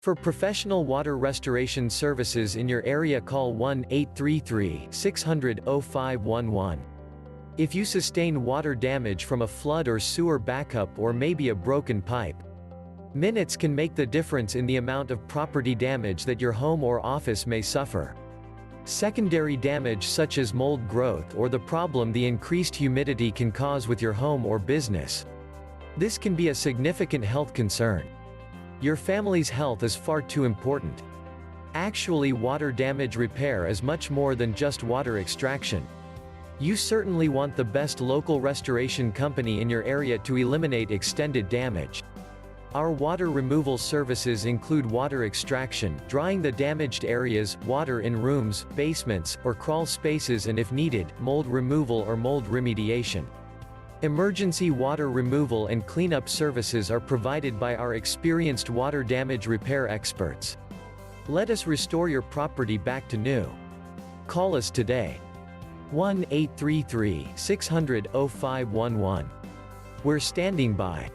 For professional water restoration services in your area, call 1-833-600-0511. If you sustain water damage from a flood or sewer backup or maybe a broken pipe, minutes can make the difference in the amount of property damage that your home or office may suffer. Secondary damage such as mold growth or the problem the increased humidity can cause with your home or business. This can be a significant health concern. Your family's health is far too important. Actually, water damage repair is much more than just water extraction. You certainly want the best local restoration company in your area to eliminate extended damage. Our water removal services include water extraction, drying the damaged areas, water in rooms, basements, or crawl spaces, and if needed, mold removal or mold remediation. Emergency water removal and cleanup services are provided by our experienced water damage repair experts. Let us restore your property back to new. Call us today. 1-833-600-0511. We're standing by.